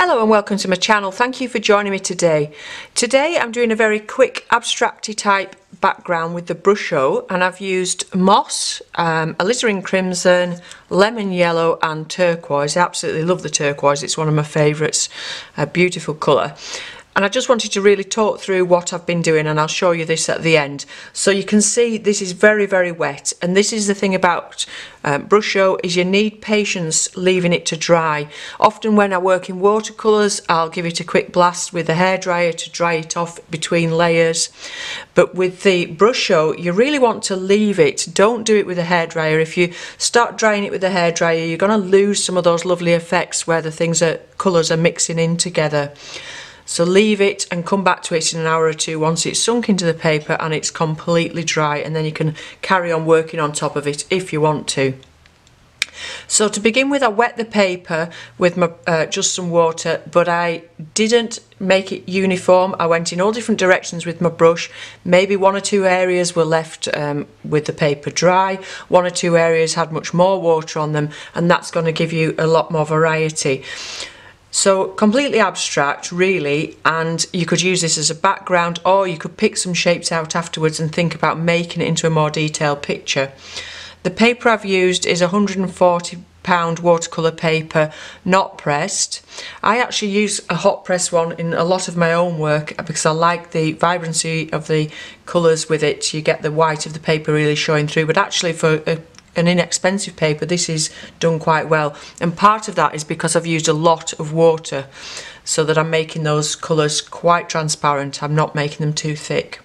Hello and welcome to my channel. Thank you for joining me today. Today I'm doing a very quick abstracty type background with the Brusho, and I've used moss, alizarin crimson, lemon yellow and turquoise. I absolutely love the turquoise, it's one of my favourites, a beautiful colour. And I just wanted to really talk through what I've been doing, and I'll show you this at the end. So you can see this is very, very wet, and this is the thing about Brusho, is you need patience leaving it to dry. Often when I work in watercolours, I'll give it a quick blast with a hairdryer to dry it off between layers. But with the Brusho, you really want to leave it. Don't do it with a hairdryer. If you start drying it with a hairdryer, you're going to lose some of those lovely effects where the colours are mixing in together. So leave it and come back to it in an hour or two once it's sunk into the paper and it's completely dry, and then you can carry on working on top of it if you want to. So to begin with, I wet the paper with my just some water, but I didn't make it uniform. I went in all different directions with my brush. Maybe one or two areas were left with the paper dry, one or two areas had much more water on them, and that's going to give you a lot more variety. So completely abstract really, and you could use this as a background, or you could pick some shapes out afterwards and think about making it into a more detailed picture. The paper I've used is £140 watercolour paper, not pressed. I actually use a hot press one in a lot of my own work because I like the vibrancy of the colours with it. You get the white of the paper really showing through, but actually for an inexpensive paper this is done quite well, and part of that is because I've used a lot of water so that I'm making those colours quite transparent. I'm not making them too thick.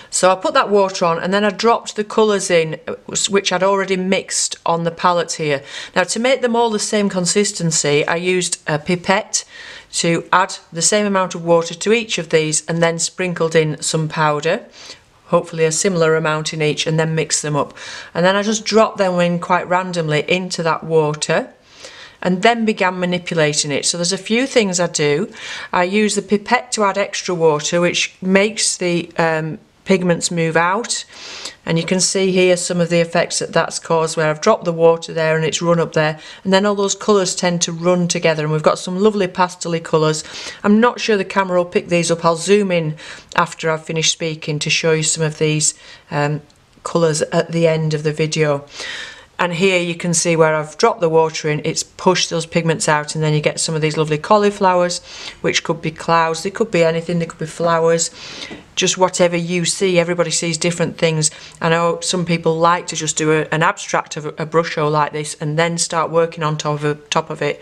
So I put that water on, and then I dropped the colours in which I'd already mixed on the palette here. Now to make them all the same consistency, I used a pipette to add the same amount of water to each of these, and then sprinkled in some powder, hopefully a similar amount in each, and then mix them up. And then I just dropped them in quite randomly into that water and then began manipulating it. So there's a few things I do. I use the pipette to add extra water, which makes the pigments move out, and you can see here some of the effects that's caused where I've dropped the water there and it's run up there, and then all those colours tend to run together, and we've got some lovely pastel-y colours. I'm not sure the camera will pick these up. I'll zoom in after I've finished speaking to show you some of these colours at the end of the video. And here you can see where I've dropped the water in, it's pushed those pigments out, and then you get some of these lovely cauliflowers, which could be clouds, they could be anything, they could be flowers, just whatever you see. Everybody sees different things. I know some people like to just do an abstract of a Brusho like this and then start working on top of it,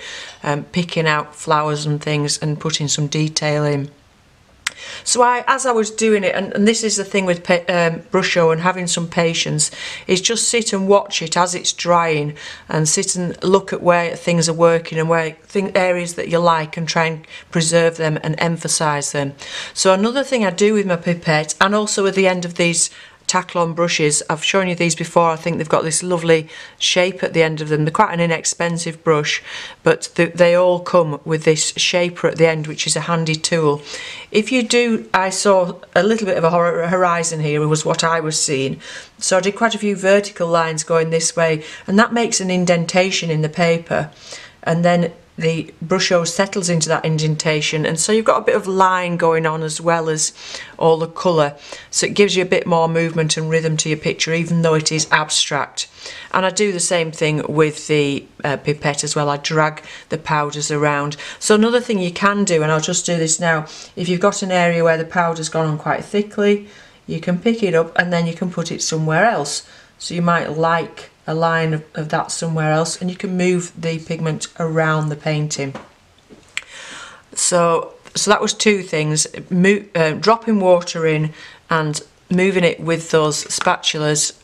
picking out flowers and things and putting some detail in. So as I was doing it, and this is the thing with Brusho and having some patience, is just sit and watch it as it's drying, and sit and look at where things are working and where areas that you like, and try and preserve them and emphasise them. So another thing I do with my pipette, and also at the end of these Taclon brushes, I've shown you these before, I think they've got this lovely shape at the end of them. They're quite an inexpensive brush, but they all come with this shaper at the end, which is a handy tool. If you do, I saw a little bit of a horizon here, was what I was seeing, so I did quite a few vertical lines going this way, and that makes an indentation in the paper, and then the Brusho settles into that indentation, and so you've got a bit of line going on as well as all the colour, so it gives you a bit more movement and rhythm to your picture, even though it is abstract. And I do the same thing with the pipette as well. I drag the powders around. So another thing you can do, and I'll just do this now, if you've got an area where the powder's gone on quite thickly, you can pick it up and then you can put it somewhere else. So you might like a line of that somewhere else, and you can move the pigment around the painting. So that was two things, dropping water in and moving it with those spatulas,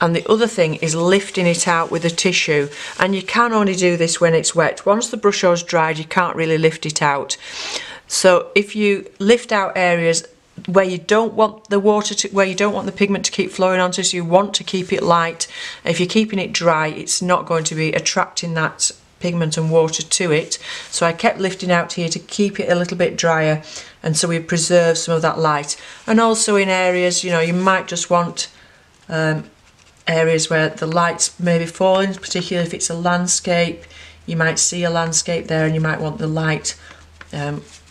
and the other thing is lifting it out with a tissue, and you can only do this when it's wet. Once the Brusho's dried, you can't really lift it out. So if you lift out areas where you don't want the pigment to keep flowing onto, so you want to keep it light, if you're keeping it dry, it's not going to be attracting that pigment and water to it. So I kept lifting out here to keep it a little bit drier, and so we preserve some of that light. And also in areas, you know, you might just want areas where the light's maybe falling, particularly if it's a landscape, you might see a landscape there and you might want the light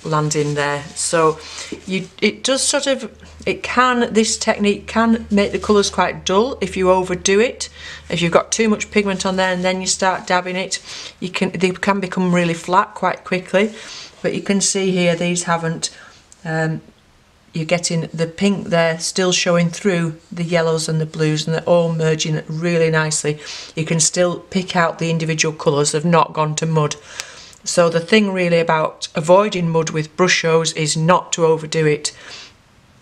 landing there. So it does sort of, this technique can make the colours quite dull if you overdo it. If you've got too much pigment on there and then you start dabbing it, they can become really flat quite quickly. But you can see here these haven't, you're getting the pink there still showing through the yellows and the blues, and they're all merging really nicely. You can still pick out the individual colours, they've not gone to mud. So the thing really about avoiding mud with Brushos is not to overdo it,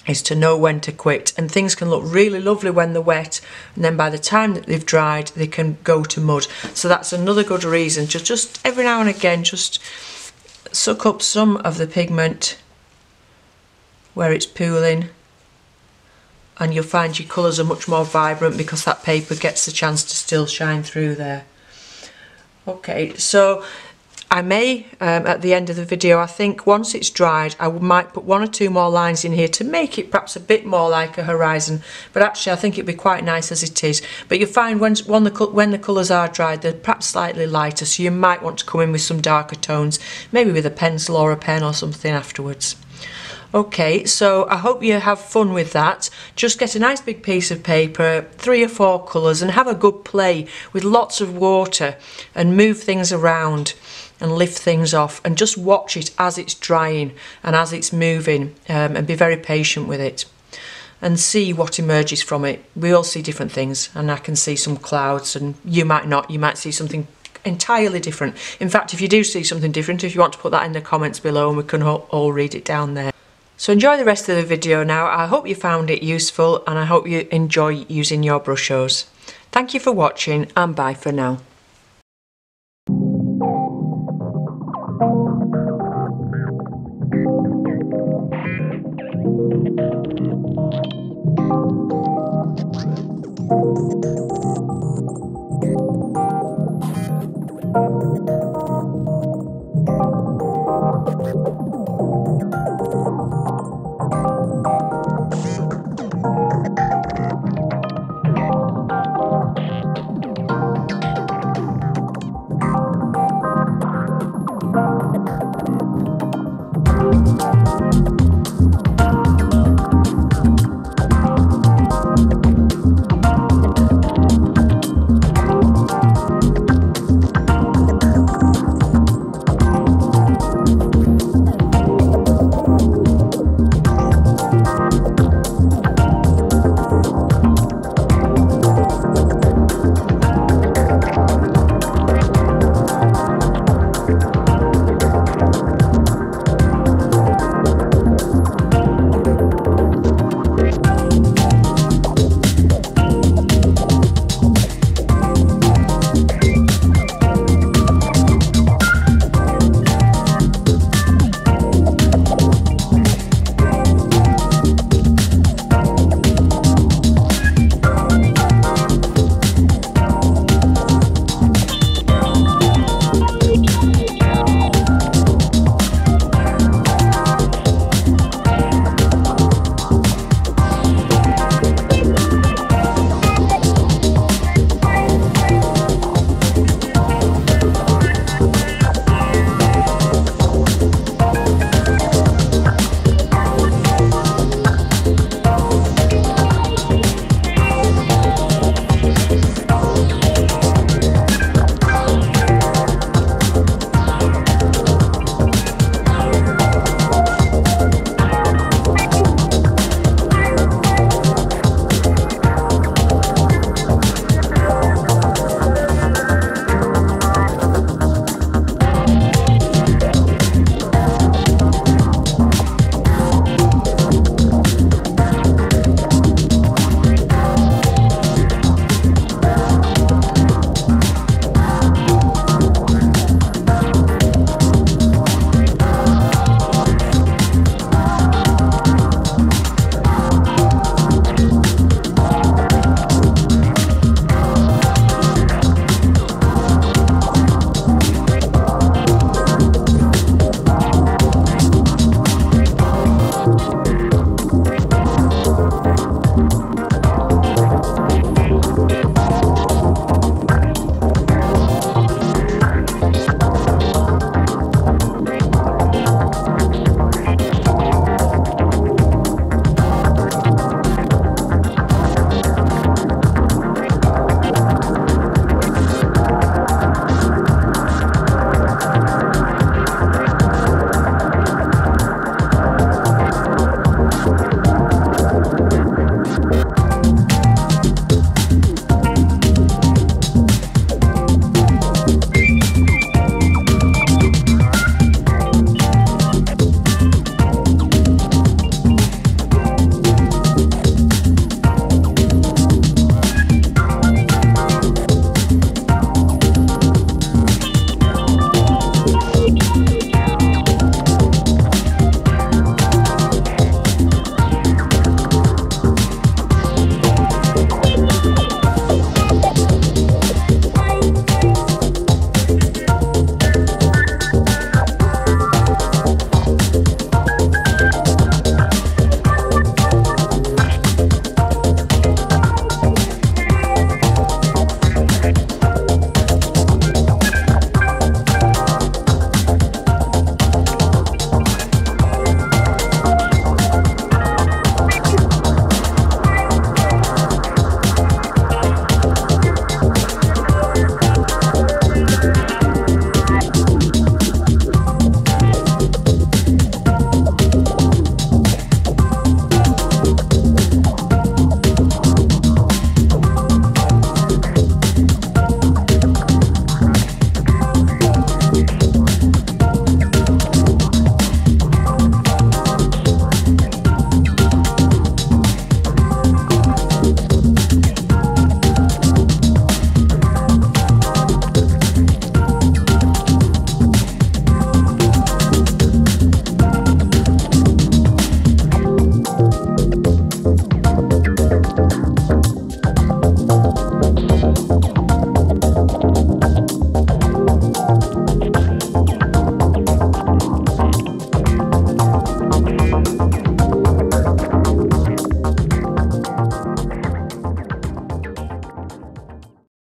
is to know when to quit. And things can look really lovely when they're wet, and then by the time that they've dried they can go to mud. So that's another good reason to just every now and again just suck up some of the pigment where it's pooling, and you'll find your colours are much more vibrant because that paper gets the chance to still shine through there. Okay, so I may, at the end of the video, I think once it's dried, I might put 1 or 2 more lines in here to make it perhaps a bit more like a horizon, but actually I think it'd be quite nice as it is. But you'll find when the colours are dried, they're perhaps slightly lighter, so you might want to come in with some darker tones, maybe with a pencil or a pen or something afterwards. Okay, so I hope you have fun with that. Just get a nice big piece of paper, 3 or 4 colours, and have a good play with lots of water and move things around and lift things off, and just watch it as it's drying and as it's moving, and be very patient with it and see what emerges from it. We all see different things, and I can see some clouds and you might not. You might see something entirely different. In fact, if you do see something different, if you want to put that in the comments below and we can all read it down there. So enjoy the rest of the video now. I hope you found it useful and I hope you enjoy using your Brushos. Thank you for watching and bye for now.